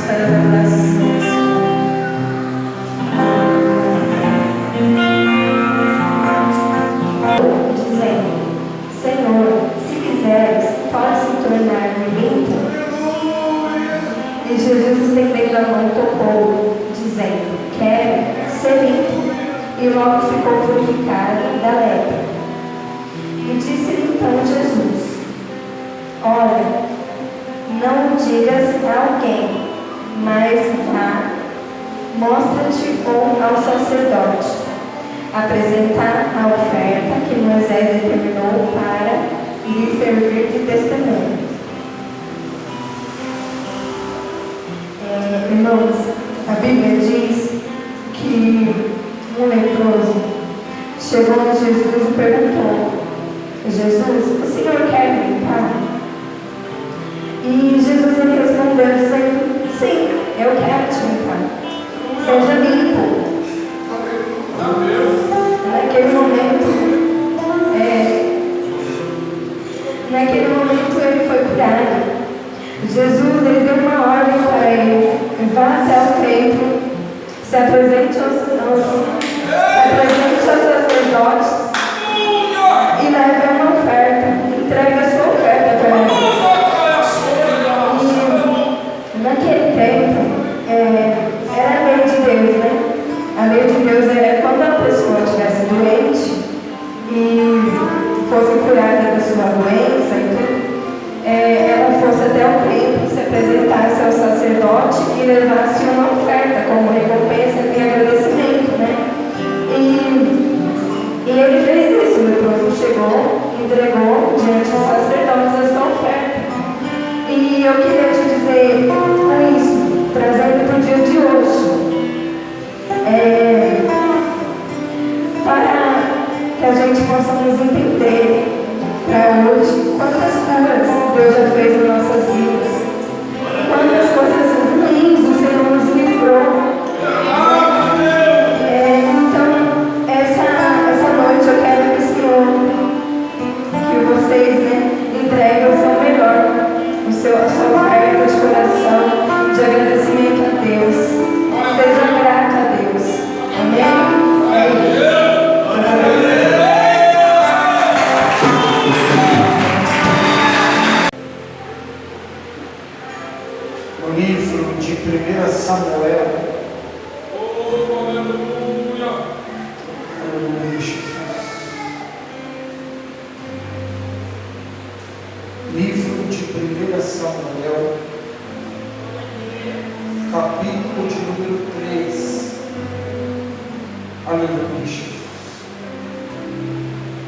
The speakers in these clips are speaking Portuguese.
para a oração. Dizendo: Senhor, se quiseres, podes tornar-me limpo. E Jesus, estendendo a mão, tocou, dizendo: Quero ser limpo. E logo ficou purificado da lepra. E disse-lhe então Jesus: Olha, não o digas a alguém, mas vá, mostra-te ao sacerdote, apresentar a oferta que Moisés determinou para lhe servir de testemunho. Irmãos, a Bíblia diz que um leproso chegou a Jesus e perguntou: Jesus, o Senhor quer me limpar? E Jesus ele respondeu dizendo: Sim, eu quero te limpar. Seja limpo. Naquele momento ele foi curado. Jesus ele deu uma ordem para ele: vá até o templo, se apresente aos sacerdotes e leve uma oferta, entregue a sua oferta para eles. E naquele tempo era a lei de Deus, né? A lei de Deus era quando a pessoa estivesse doente e fosse curada da sua doença e tudo, ela fosse até o templo, se apresentasse ao sacerdote e levasse uma oferta como recompensa e agradecimento, né? E ele fez isso. O leproso chegou, entregou diante dos sacerdotes a sua oferta. E eu queria te dizer com isso, trazendo para o dia de hoje, para que a gente possa nos entender para hoje quantas curas Deus já fez em nossas vidas, quantas coisas ruins o Senhor nos livrou. Então, essa noite eu quero que o Senhor, que vocês entreguem o seu melhor, a sua oferta de coração, de agradecimento a Deus. Seja grato a Deus. Amém? É isso. No livro de 1 Samuel, aleluia, Jesus. Livro de 1 Samuel, capítulo de número 3, aleluia, Jesus.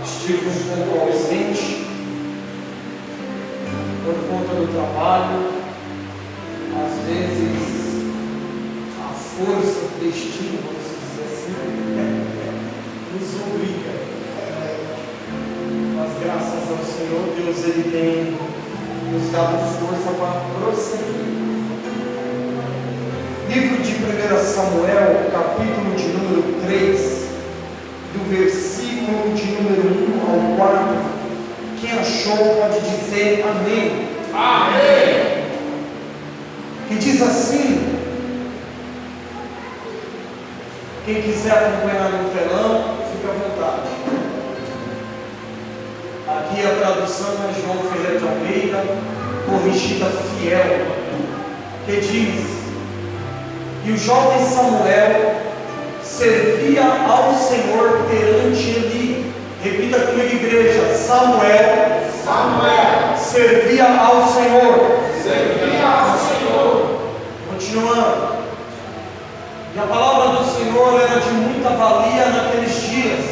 Estive um pouco ausente por conta do trabalho. Às vezes a força do destino, vamos dizer assim, nos obriga. Mas graças ao Senhor, Deus ele tem nos dado força para prosseguir. Livro de 1 Samuel, capítulo de número 3, do versículo de número 1 ao 4. Quem achou pode dizer amém. Amém. Que diz assim, quem quiser acompanhar no telão, fique à vontade. Aqui a tradução é João Ferreira de Almeida, corrigida fiel, que diz: E o jovem Samuel servia ao Senhor perante Eli. Repita comigo, igreja: Samuel servia ao Senhor. Continuando, e a palavra do Senhor era de muita valia naqueles dias,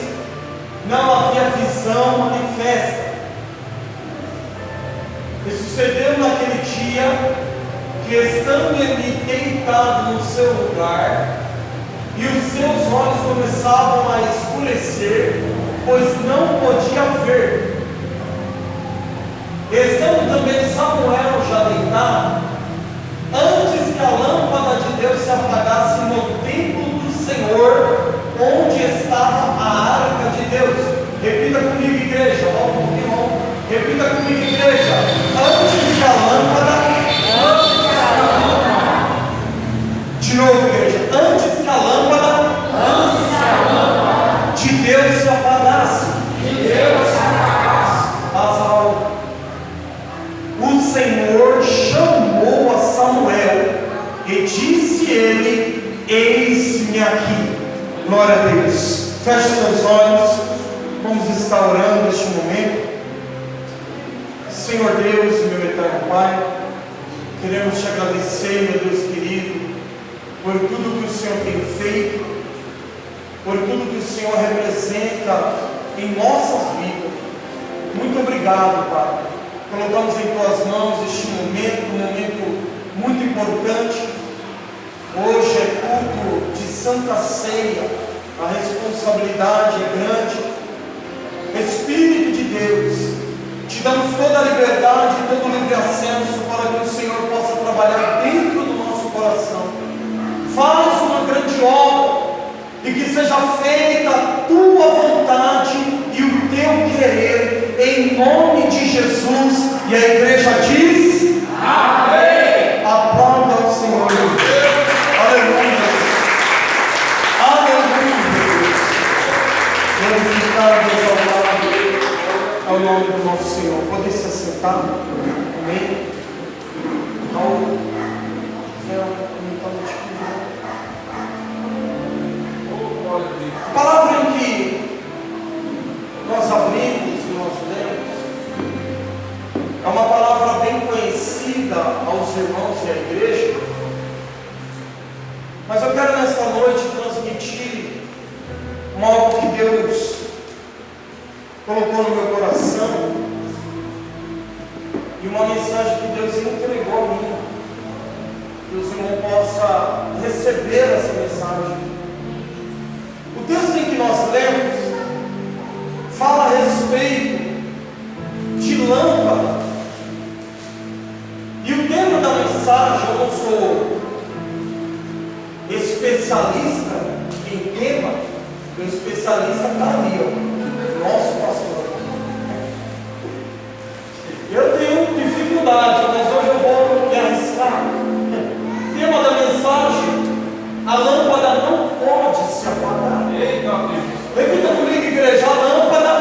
não havia visão manifesta. E sucedeu naquele dia que, estando ele deitado no seu lugar, e os seus olhos começavam a escurecer, pois não podia ver. Estando também Samuel já deitado, antes que a lâmpada de Deus se apagasse no templo do Senhor, onde estava a arca de Deus. Repita comigo, igreja. Repita comigo, igreja. Antes que a lâmpada E disse ele: eis-me aqui. Glória a Deus. Feche seus olhos. Vamos estar orando neste momento. Senhor Deus, meu eterno Pai, queremos te agradecer, meu Deus querido, por tudo que o Senhor tem feito, por tudo que o Senhor representa em nossas vidas. Muito obrigado, Pai. Colocamos em tuas mãos este momento, um momento muito importante. Hoje é culto de Santa Ceia, a responsabilidade é grande. Espírito de Deus, te damos toda a liberdade, todo o livre acesso para que o Senhor possa trabalhar dentro do nosso coração. Faz uma grande obra e que seja feita a tua vontade e o teu querer, em nome de Jesus. E a igreja diz: amém. Aplauda ao Senhor. Aleluia. Aleluia. Glorificado, exaltado ao nome do nosso Senhor. Pode se assentar. Amém. A palavra em que nós abrimos e nós lemos é uma palavra bem conhecida aos irmãos e à igreja, mas eu quero nesta noite transmitir algo que Deus colocou no meu coração e uma mensagem que Deus entregou a mim, que os irmãos possam receber essa mensagem. O texto em que nós lemos fala a respeito de lâmpada, e o tema da mensagem, eu não sou especialista em tema, o especialista está ali, ó, nosso pastor. Eu tenho dificuldade, mas hoje eu vou me arriscar. O tema da mensagem: a lâmpada não pode se apagar. Eita Deus. Repita comigo, igreja: a lâmpada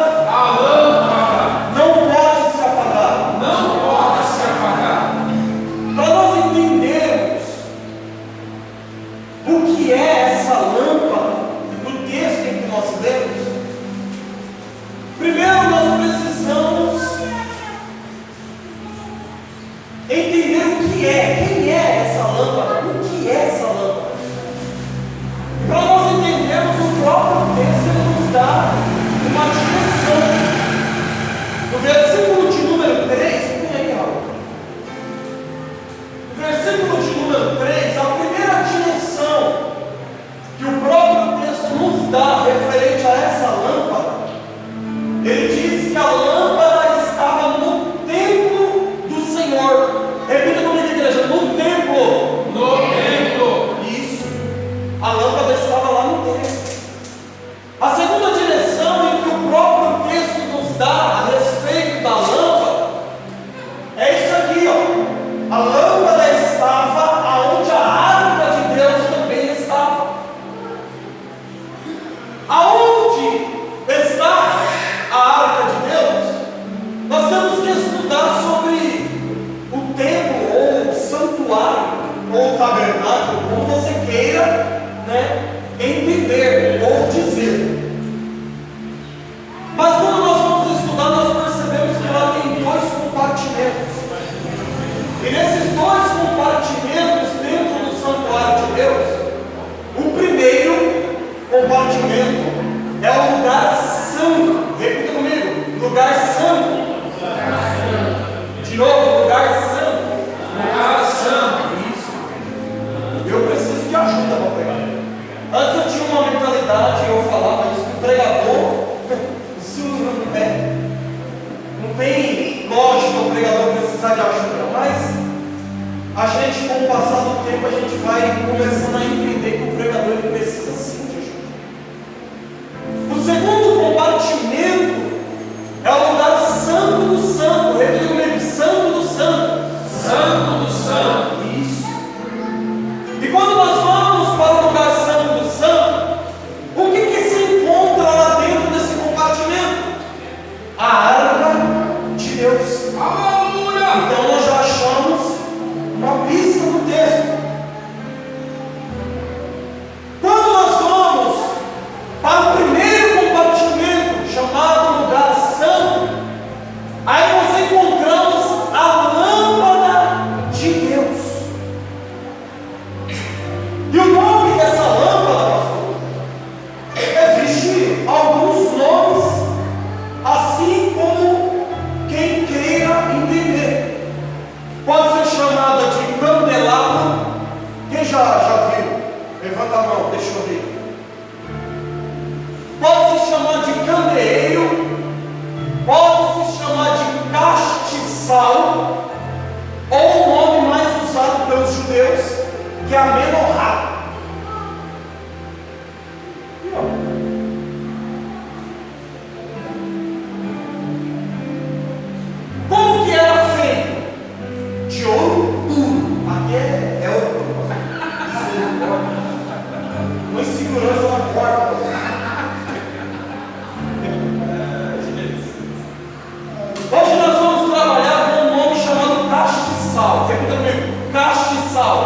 não pode se apagar. Não pode se apagar. Para nós entendermos o que é essa lâmpada do texto em que nós lemos, primeiro nós precisamos entender o que é, quem é essa lâmpada, o que é essa lâmpada. E para nós entendermos, o próprio texto ele nos dá uma direção. No versículo de número 3, põe aí, Raul. No versículo de número 3, a primeira direção que o próprio texto nos dá referente a essa lâmpada, ele diz que a lâmpada estava no templo do Senhor. Repita comigo, igreja: no templo. No templo. Isso. A lâmpada estava lá no templo. A segunda direção em que o próprio texto nos dá a respeito da lâmpada é isso aqui, ó. A lâmpada estava aonde a arca de Deus também estava. Aonde está a arca de Deus? Nós temos que estudar sobre o templo, ou o santuário, ou o tabernáculo, como você queira, entender ou dizer. Mas quando nós vamos estudar, nós percebemos que ela tem dois compartimentos. E nesses dois compartimentos dentro do santuário de Deus, o primeiro compartimento é o lugar santo. Repita comigo: lugar santo. De novo, lugar santo. Lugar santo. Isso. Eu preciso de ajuda para pegar. Antes eu tinha uma mentalidade, eu falava já viu? Levanta a mão, deixa eu ver. Pode se chamar de candeeiro, pode se chamar de castiçal, ou o nome mais usado pelos judeus, que é a menorá. Como que era feito? De ouro puro. Aqui é ouro puro. Com insegurança na porta. Hoje nós vamos trabalhar com um nome chamado castiçal. Repita comigo: castiçal.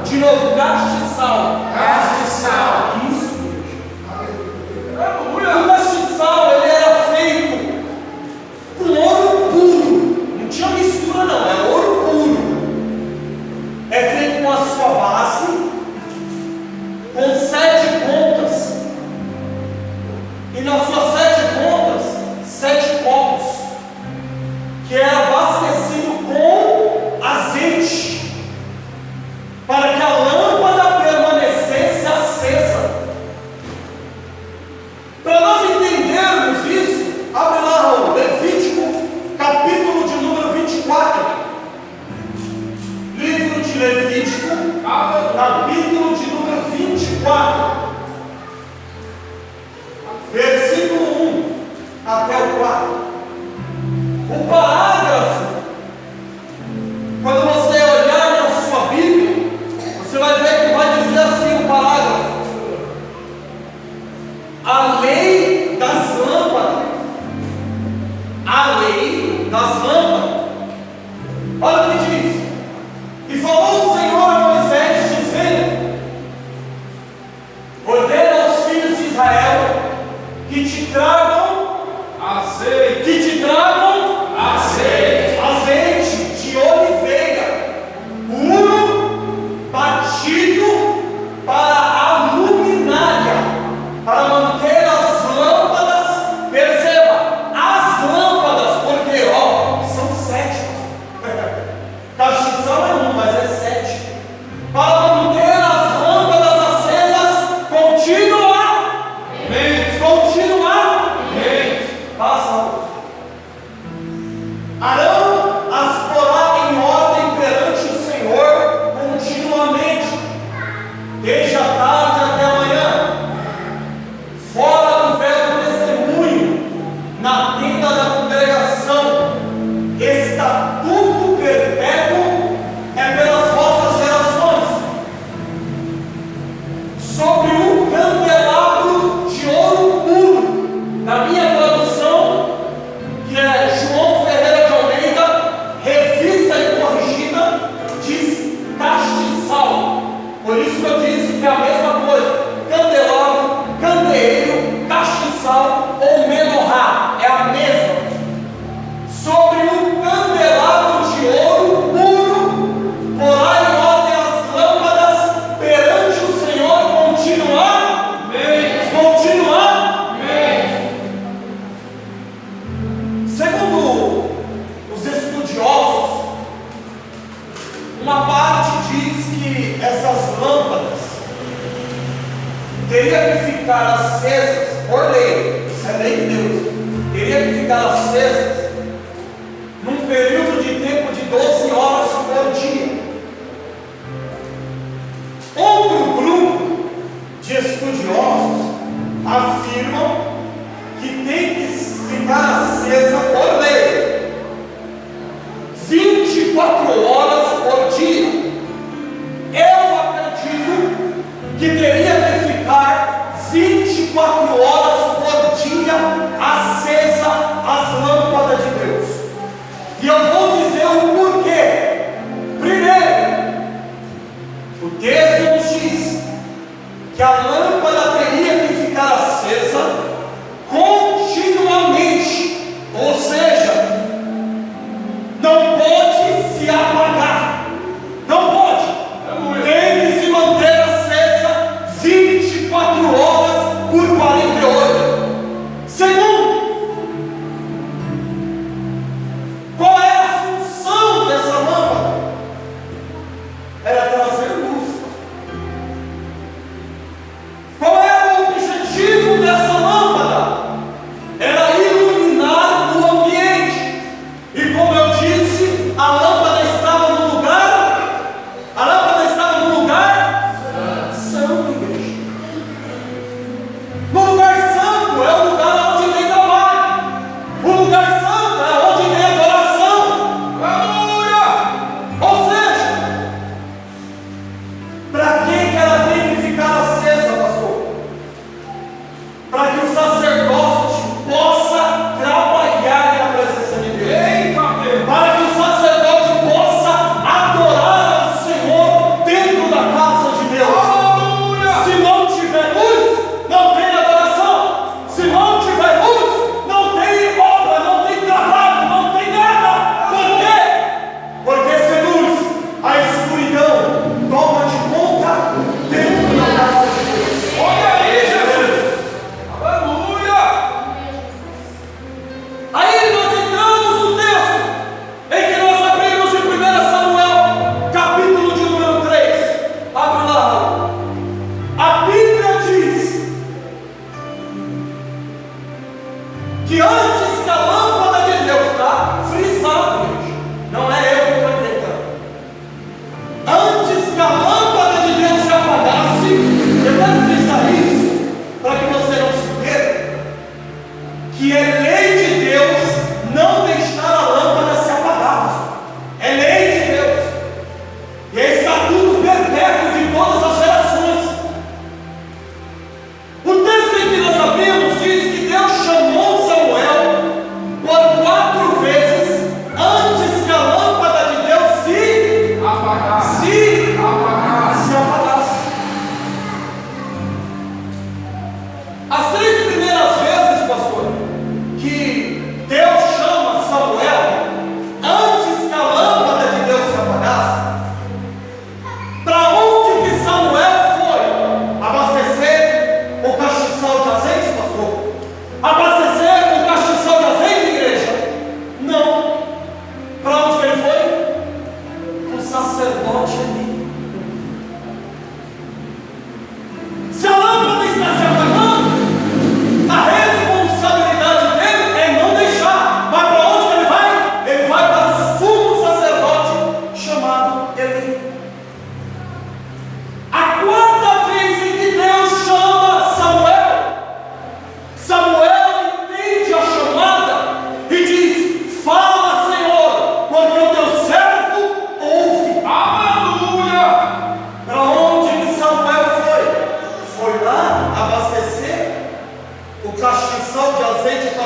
De novo, castiçal. Isso. O castiçal, ele era feito com ouro puro. Não tinha mistura não, é ouro puro. É feito com a sua base, com 7 pontas. E nas suas 7 pontas, 7 copos, que é abastecido com azeite, para que a lâmpada permanecesse acesa. Para nós entendermos isso, abre lá, Raul, Levítico, capítulo de número 24. Livro de Levítico, capítulo de número 24. Versículo 1 até o 4. O parágrafo, quando você olhar na sua Bíblia, você vai ver que vai dizer assim o parágrafo: a lei das lâmpadas. A lei das lâmpadas. Olha o que diz: e falou o Senhor a Moisés, dizendo: ordena aos filhos de Israel que te tragam azeite, azeite de oliveira puro, batido para a luminária, para manter as lâmpadas. Perceba, as lâmpadas, porque são 7. Castiçal é 1, mas é 7. Para manter as lâmpadas acesas continuamente. Passa. Arão as porá em ordem perante o Senhor continuamente, desde a tarde até a manhã, fora do véu do testemunho, na tenda da congregação. Estatuto perpétuo é pelas vossas gerações. Sobre um candelabro de ouro puro. Na minha tradução, que é João Ferreira de Almeida, revista e corrigida, diz castiçal. Por isso que eu disse que é a mesma coisa: candelabro, candeeiro, castiçal ou menorá, é a mesma. Sobre um candelabro de ouro puro, porá em ordem as lâmpadas perante o Senhor continuamente. Segundo os estudiosos, uma parte diz que essas lâmpadas teriam que ficar acesas por lei, isso é lei de Deus, teriam que ficar acesas num período de tempo de 12 horas por dia. Outro grupo de estudiosos afirmam que tem que ficar acesa por lei 24 horas por dia. Eu acredito que teria que ficar 24 horas por dia acesa as lâmpadas de Deus. E eu vou dizer o porquê. Primeiro, o texto nos diz que a lâmpada teria que ficar acesa continuamente, ou seja, não pode se apagar, não pode, tem que se manter acesa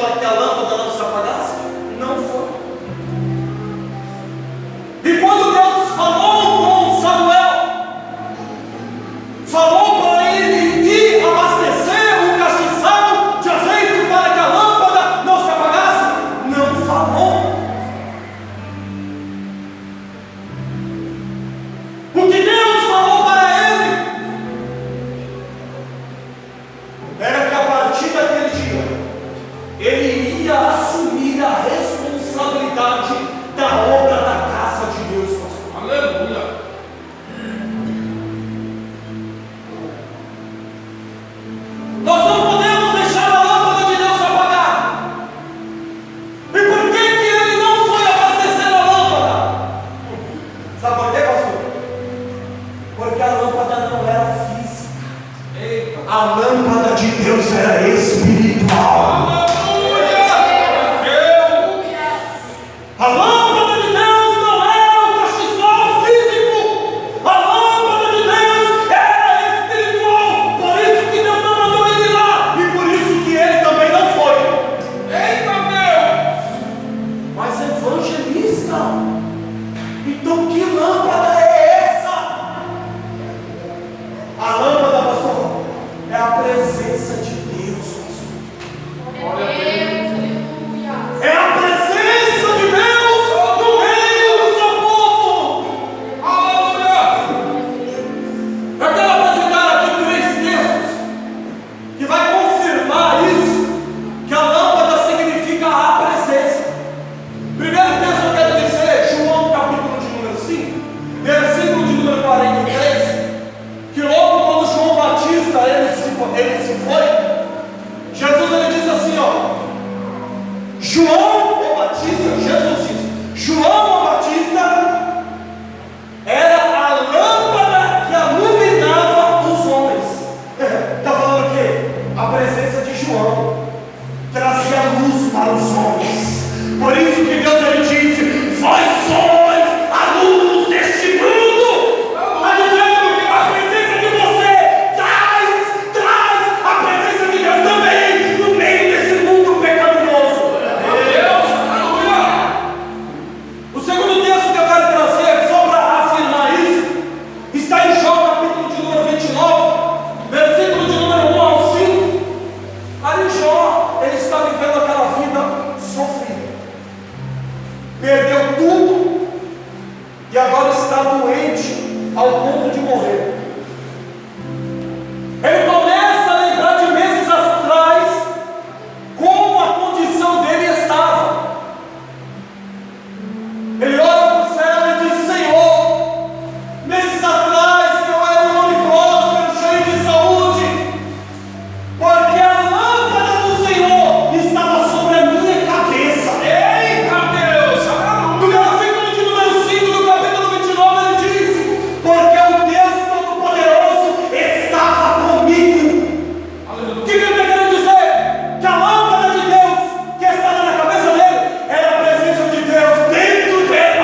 para que a lâmpada não se apagasse? Não foi. E quando Deus falou com Samuel, falou para ele ir abastecer o castiçal de azeite para que a lâmpada não se apagasse? Não falou. O que Deus falou para ele era que a partir daquele dia ele iria assumir a responsabilidade da obra da casa de Deus. Aleluia! Nós não podemos deixar a lâmpada de Deus se apagar. E por que ele não foi abastecer a lâmpada? Sabe por quê, pastor? Porque a lâmpada não era física. Eita. A lâmpada de Deus era espiritual. A lâmpada de Deus não era o castiçal físico. A lâmpada de Deus era espiritual. Por isso que Deus não mandou ele lá. E por isso que ele também não foi. Eita Deus! Mas evangelista, então que lâmpada é essa? A lâmpada, pastor, é a presença de Deus, pastor. Olha a Deus. É a presença de Deus no meio do seu povo. Aleluia! Eu quero apresentar aqui 3 textos que vai confirmar isso, que a lâmpada significa a presença. Primeiro texto eu quero dizer, João capítulo de número 5, versículo de número 43, que logo quando João Batista ele se foi, Jesus ele diz assim, ó, João o Batista, Jesus diz, João o Batista era a lâmpada que iluminava os homens. Está falando o quê? A presença de João trazia luz para os homens. Por isso que Deus ele disse, vós sois a luz deste mundo. Está dizendo que a presença de você traz a presença de Deus também no meio desse mundo pecaminoso. O segundo texto que eu quero trazer, só para afirmar isso, está em Jó, capítulo de número 29, versículo de número 1 ao 5. Ali Jó, ele está vivendo aquela vida sofrida. Perdeu tudo e agora está doente ao ponto de morrer. Ele começa a lembrar de meses atrás como a condição dele estava. Ele olha para o céu e diz, Senhor, meses atrás eu era um homem próspero, cheio de saúde, porque a lâmpada do Senhor estava sobre a minha cabeça. Eita Deus! No versículo de número 5 do capítulo 29 ele diz, porque o Deus Todo-Poderoso estava comigo. O que ele está querendo dizer? Que a lâmpada de Deus que estava na cabeça dele era a presença de Deus dentro dele. A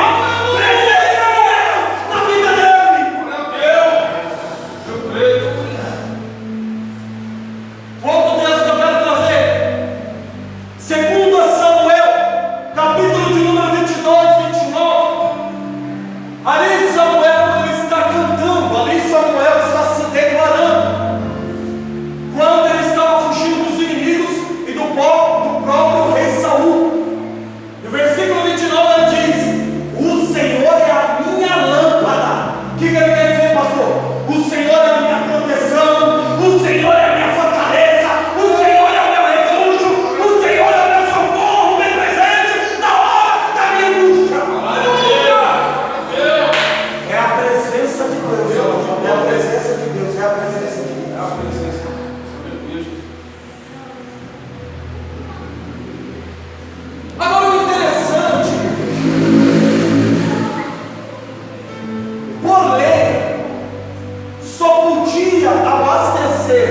presença de Deus na vida dele. Meu Deus! Outro texto que eu quero trazer, segundo Samuel, capítulo de número 22, 29. Ali Samuel ele está cantando, ali Samuel está se declarando. Quando ele estava fugindo dos inimigos e do próprio rei Saul. No versículo 29 ele diz, o Senhor é a minha lâmpada. O que ele quer dizer, pastor? O Senhor é a minha proteção, o Senhor é a minha fortaleza, o Senhor é o meu refúgio, o Senhor é o meu socorro, bem presente na hora da minha angústia. É a presença de Deus, é a presença de Deus, é a presença de Deus. É a presença. Agora o interessante, por lei, só podia abastecer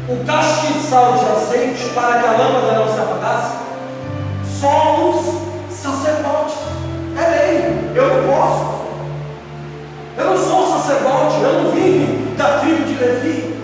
o castiçal de azeite para que a lâmpada não se apagasse só os sacerdotes. É lei, eu não posso. Eu não sou um sacerdote, eu não vim da tribo de Levi.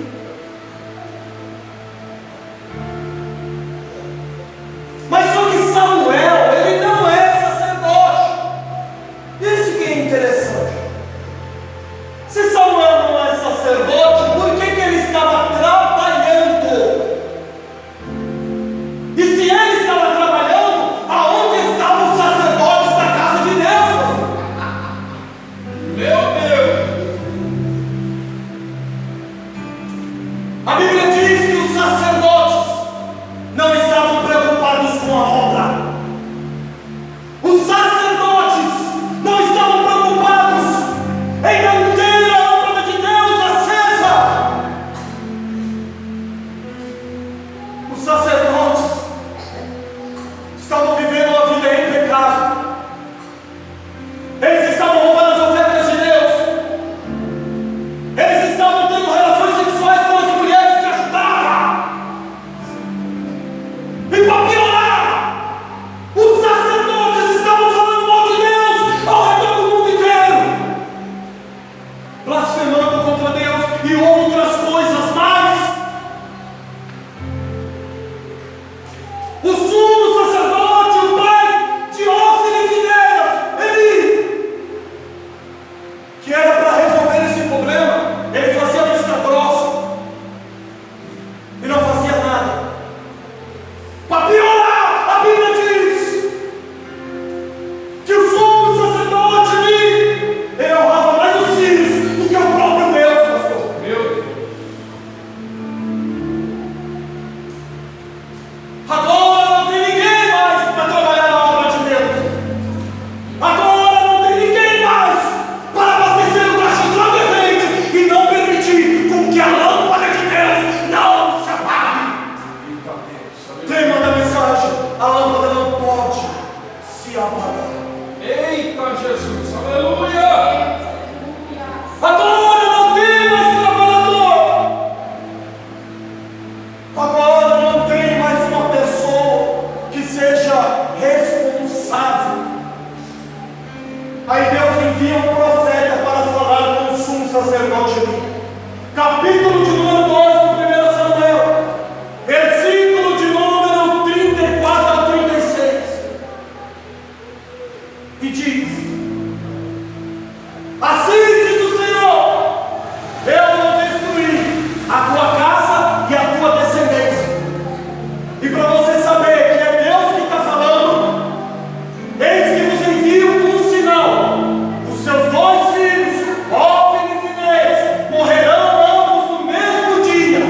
sacerdote Eli. Capítulo de número 2 do 1 Samuel, versículo de número 34 ao 36. E diz: assim diz o Senhor, eu vou destruir a tua casa e a tua descendência. E para você saber que é Deus que está falando, eis que vos envio um sinal: os seus dois filhos, Hófni e Finés, morrerão ambos no mesmo dia.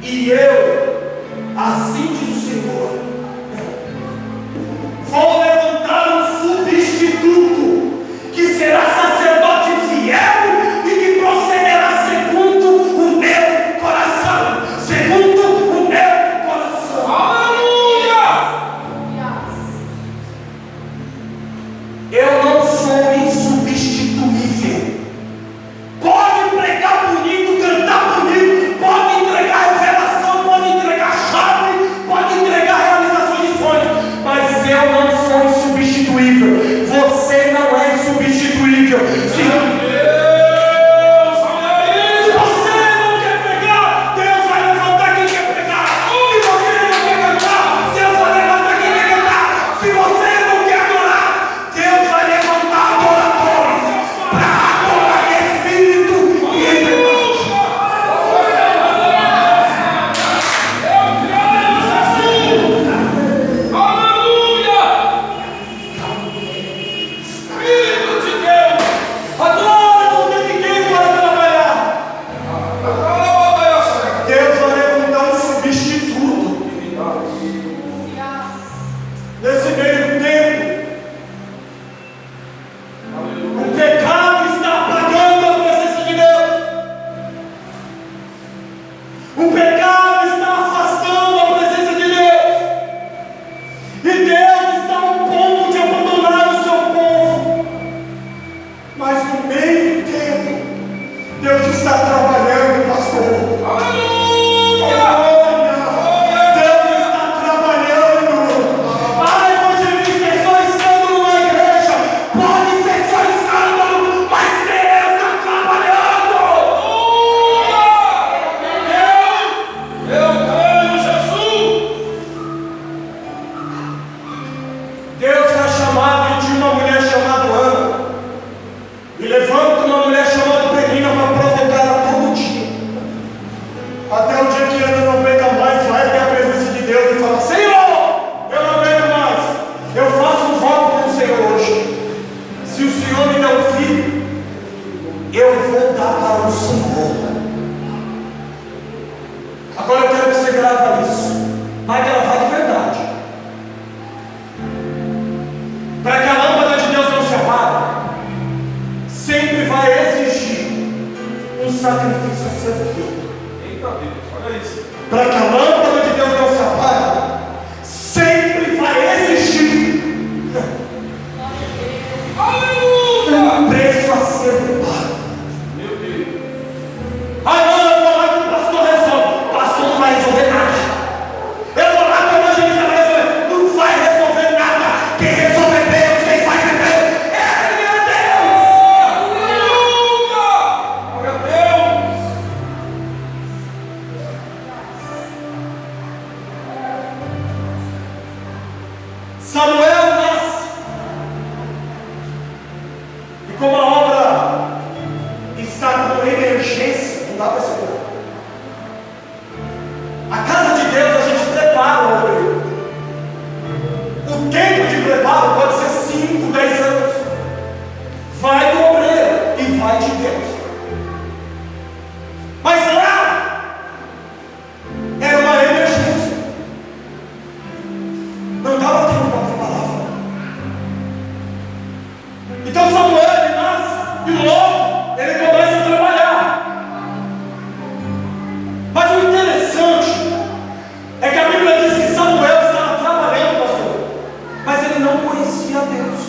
E eu, assim diz o Senhor, vou levantar um substituto que será sacerdote fiel e que procederá segundo o meu coração. Segundo o meu coração. Aleluia! Eu não sou insubstituível. Pode pregar bonito, cantar bonito, pode entregar revelação, pode entregar chave, pode entregar realização de sonhos, mas eu não sou insubstituível. Você não é insubstituível. Se você não quer pregar, Deus vai levantar quem quer pregar. Se você não quer cantar, Deus vai levantar quem quer cantar. Se você não quer adorar, Deus vai levantar adoradores para adorar em espírito e em verdade. Espírito de Deus, agora não tem ninguém para trabalhar. Deus vai levantar um substituto. Nesse meio tempo, o pecado está apagando a presença de Deus. O pecado está afastando a presença de Deus. E Deus está ao ponto de abandonar o seu povo. Mas no meio tempo, Deus está trabalhando, pastor. Aleluia! Deus está trabalhando. Ah, evangelista, é só escândalo numa igreja. Pode ser só escândalo, mas Deus está trabalhando. Eu creio, Jesus. Deus vai chamar de uma mulher chamada Ana e levanta uma mulher chamada Penina para provocar ela todo dia. Até o dia que Ana não aguenta mais, vai até a presença de Deus e fala: Senhor, eu não aguento mais. Eu faço um voto com o Senhor hoje. Se o Senhor me der um filho, eu vou dar para o Senhor. Agora eu quero que você grava isso. Vai gravar de verdade. Para que a lâmpada de Deus não se apague, sempre vai exigir um sacrifício a ser feito. Eita Deus, olha isso. Para que a lâmpada de Deus não se apague, sempre vai exigir um preço a ser pago. Meu Deus. Ah, não, eu vou lá que o pastor resolve. O pastor não vai resolver nada. Eu vou lá que o evangelista vai resolver. Não vai resolver nada. Quem resolve é Deus, quem faz é Deus. Ele é Deus. Glória a Deus. Samuel nasce. E como a obra está com emergência, não dá para esperar. A casa de Deus a gente prepara o obreiro. O tempo de preparo pode ser 5, 10 anos. Vai do obreiro e vai de Deus. Mas lá era uma emergência. Não dava tempo para preparar. Então Samuel ele nasce e logo ele começa a trabalhar. Mas o interessante é que a Bíblia diz que Samuel estava trabalhando, pastor, mas ele não conhecia Deus.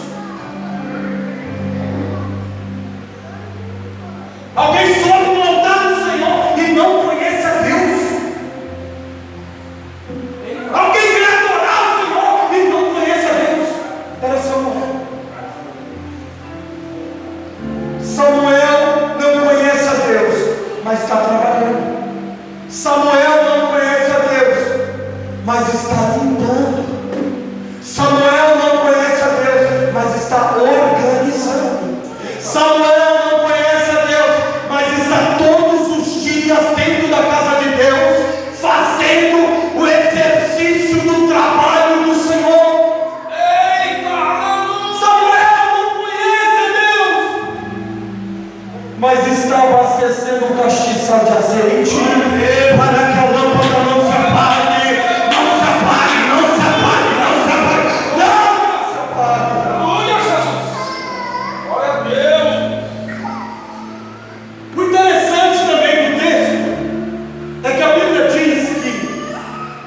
mas está trabalhando. Samuel não conhece a Deus, mas está limpando. Samuel não conhece a Deus, mas está organizando. Samuel não conhece a Deus, mas está todos os dias dentro da casa de Deus, fazendo o exercício do trabalho do Senhor. Eita! Samuel não conhece Deus, mas está abastecendo o castiçal de azeite para que a lâmpada não se apague, não se apague, não se apague, não se apague, não se apague. Aleluia, Jesus! Glória a Deus! O interessante também do texto é que a Bíblia diz que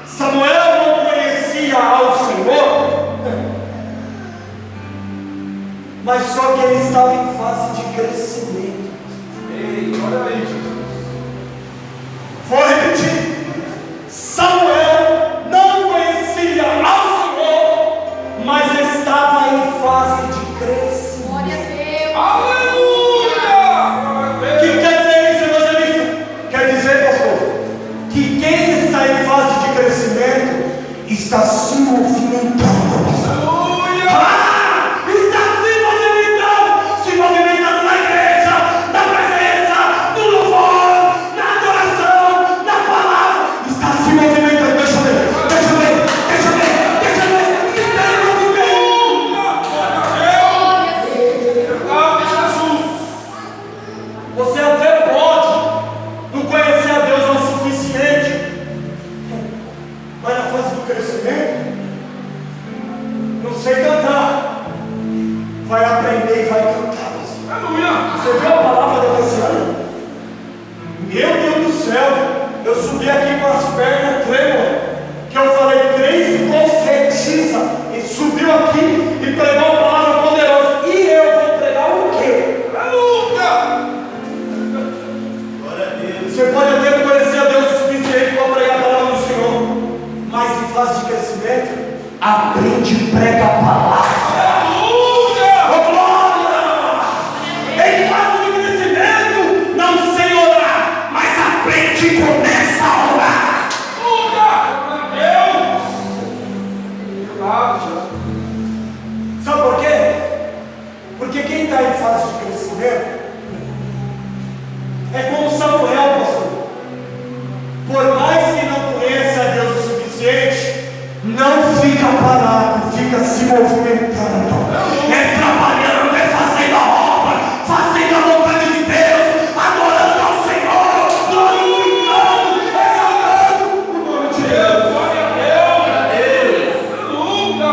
Samuel não conhecia ao Senhor, Mas só que ele estava em fase de crescimento. Ei, olha aí, Jesus! vou repetir, Samuel não conhecia ao Senhor, mas estava em fase de crescimento. Glória a Deus. Aleluia! Glória a O Deus! que quer dizer isso, evangelista? Quer dizer, pastor, que quem está em fase de crescimento está se movimentando, pastor. Aleluia! Está se movimentando na igreja, na presença, no louvor, na adoração, na palavra. Está se movimentando, deixa eu ver, deixa eu ver, deixa eu ver, deixa eu ver. Se tem movimento. Glória a Deus. Verdade, Jesus! Você até pode não conhecer a Deus o suficiente, Mas na fase do crescimento, não sei cantar, vai aprender e vai cantar, pastor. Aleluia! Você viu a palavra da Luciana? meu Deus do céu, eu subi aqui com as pernas trêmulas, que eu falei 3 profetiza, e subiu aqui e pregou uma palavra poderosa, e eu vou pregar o quê? Aleluia! Você pode até não conhecer a Deus o suficiente para pregar a palavra do Senhor, Mas em fase de crescimento, aprende e prega a palavra. Aleluia! ô glória, em fase de crescimento, não sei orar, mas aprende e começa a orar. Glória a Deus! Verdade, Jesus! Sabe por quê? Porque quem está em fase de crescimento É como Samuel, pastor, por mais que não conheça a Deus o suficiente, não fica parado, fica se movimentando. é trabalhando, é fazendo a obra, fazendo a vontade de Deus, adorando ao Senhor, glorificando, exaltando o nome de Deus. Glória a Deus! Aleluia!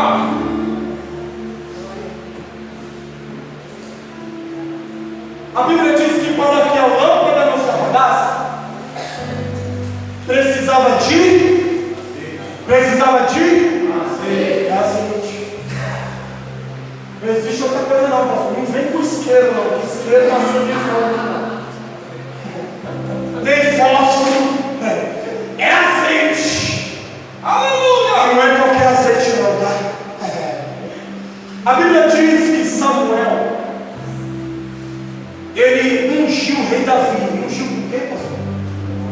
A Bíblia diz que para que a lâmpada não se apagasse, precisava É azeite. Não existe outra coisa não, pastor. Não vem com isqueiro não, que isqueiro não acende fogo. Nem fósforo. É azeite. Aleluia! Não é qualquer azeite não, tá? A Bíblia diz que Samuel, ele ungiu o rei Davi. Ungiu com o quê, pastor?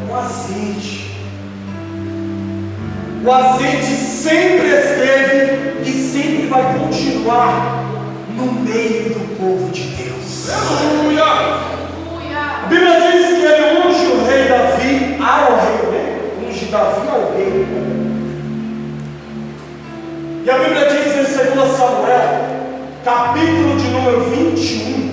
Com azeite. O azeite sempre esteve e sempre vai continuar No meio do povo de Deus. Aleluia! A Bíblia diz que ele unge o rei Davi ao rei, né? Unge Davi ao rei. E a Bíblia diz em 2 Samuel, capítulo de número 21,